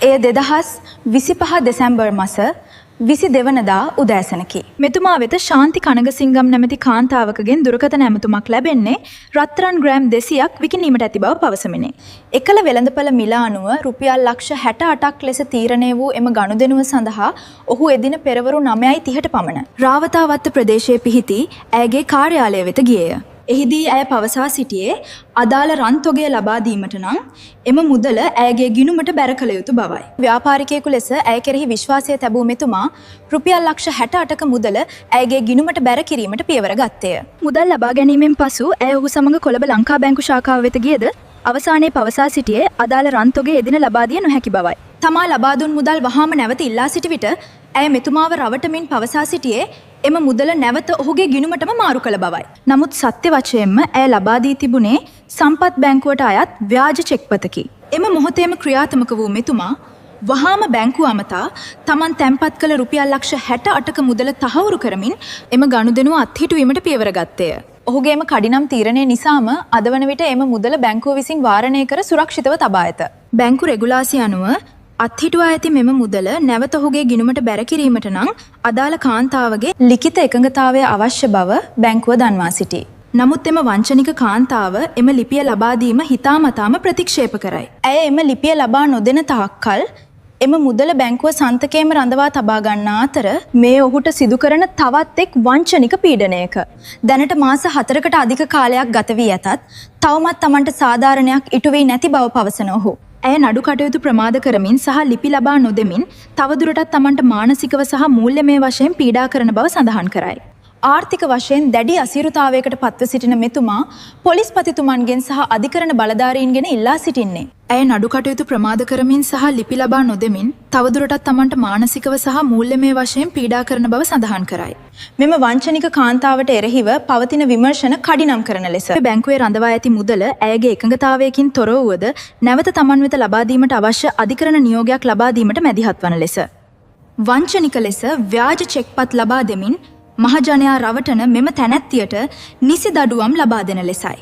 එය 2025 දෙසැම්බර් මාස 22 වනදා උදෑසනකි. මෙතුමා වෙත ශාන්ති කනගසිංගම් නැමැති කාන්තාවකගෙන් දුරකථන ඇමතුමක් ලැබෙන්නේ රත්රන් ග්‍රෑම් 200ක් විකිණීමට ඇති බව පවසමිනි. එකල වෙළඳපළ මිල අනුව රුපියල් ලක්ෂ 68ක් ලෙස තීරණය වූ එම ගනුදෙනුව සඳහා ඔහු එදින පෙරවරු 9:30ට පමණ රාවතාවත්ත ප්‍රදේශයේ පිහිටි ඇයගේ කාර්යාලය වෙත ගියේය. එහිදී ඇය පවසා සිටියේ අදාළ රන් තොගය ලබා දීමට නම් එම මුදල ඇයගේ ගිණුමට බැර කළ යුතු බවයි. ව්‍යාපාරිකයෙකු ලෙස ඇය කෙරෙහි විශ්වාසය තැබූ මෙතුමා රුපියල් ලක්ෂ 68ක මුදල ඇයගේ ගිණුමට බැර කිරීමට පියවර ගත්තේය. මුදල් ලබා ගැනීමෙන් පසු ඇය ඔහු සමග කොළඹ ලංකා බැංකු ශාඛාව වෙත ගියද අවසානයේ පවසා සිටියේ අදාළ රන් තොගය එදින ලබා දිය නොහැකි බවයි. තමා ලබා දුන් මුදල් වහාම නැවත ඉල්ලා සිටි විට ඇය මෙතුමාව රවටමින් පවසා සිටියේ එම මුදල නැවත ඔහුගේ ගිණුමටම මාරු කළ බවයි. නමුත් සත්‍ය වශයෙන්ම ඇය ලබා දී තිබුණේ සම්පත් බැංකුවට අයත් ව්‍යාජ චෙක්පතකි. එම මොහොතේම ක්‍රියාත්මක වූ මෙතුමා වහාම බැංකුව අමතා තමන් තැන්පත් කළ රුපියල් ලක්ෂ 68ක මුදල තහවුරු කරමින් එම ගනුදෙනුව අත්හිටුවීමට පියවර ගත්තේය. ඔහුගේම කඩිනම් තීරණය නිසාම අද වන විට එම මුදල බැංකුව විසින් වාරණය කර සුරක්ෂිතව තබා ඇත. බැංකු රෙගුලාසි අනුව අත්හිටුවා ඇති මෙම මුදල නැවත ඔහුගේ ගිණුමට බැර කිරීමට නම් අදාළ කාන්තාවගේ ලිඛිත එකඟතාවය අවශ්‍ය බව බැංකුව දන්වා සිටී. නමුත් එම වංචනික කාන්තාව එම ලිපිය ලබා දීම හිතාමතාම ප්‍රතික්ෂේප කරයි. ඇය එම ලිපිය ලබා නොදෙන තාක්කල් එම මුදල බැංකුව සන්තකයේම රඳවා තබා ගන්නා අතර මේ ඔහුට සිදු කරන තවත් එක් වංචනික පීඩනයක. දැනට මාස 4කට අධික කාලයක් ගත වී ඇතත් තවමත් Tamanට සාධාරණයක් ඉටු වී නැති බව පවසන ඔහු ඇය නඩු කටයුතු ප්‍රමාද කරමින් සහ ලිපි ලබා නොදෙමින් තවදුරටත් Tamanට මානසිකව සහ මූල්‍යමය වශයෙන් පීඩා කරන බව සඳහන් කරයි. ආර්ථික වශයෙන් දැඩි අසීරුතාවයකට පත්ව සිටින මෙතුමා පොලිස්පතිතුමන්ගෙන් සහ අධිකරණ බලධාරීන්ගෙන් ඉල්ලා සිටින්නේ. ඇය නඩු කටයුතු ප්‍රමාද කරමින් සහ ලිපි ලබා නොදෙමින් තවදුරටත් Tamanට මානසිකව සහ මූල්‍යමය වශයෙන් පීඩා කරන බව සඳහන් කරයි. මෙම වංචනික කාන්තාවට එරෙහිව පවතින විමර්ශන කඩිනම් කරන ලෙස බැංකුවේ රඳවා ඇති මුදල ඇයගේ එකඟතාවයකින් තොර වූද නැවත Taman වෙත ලබා දීමට අවශ්‍ය අධිකරණ නියෝගයක් ලබා දීමට මැදිහත් වන ලෙස වංචනික ලෙස ව්‍යාජ චෙක්පත් ලබා දෙමින් මහජනයා රවටන මෙම තැනැත්තියට නිසි දඩුවම් ලබා දෙන ලෙසයි.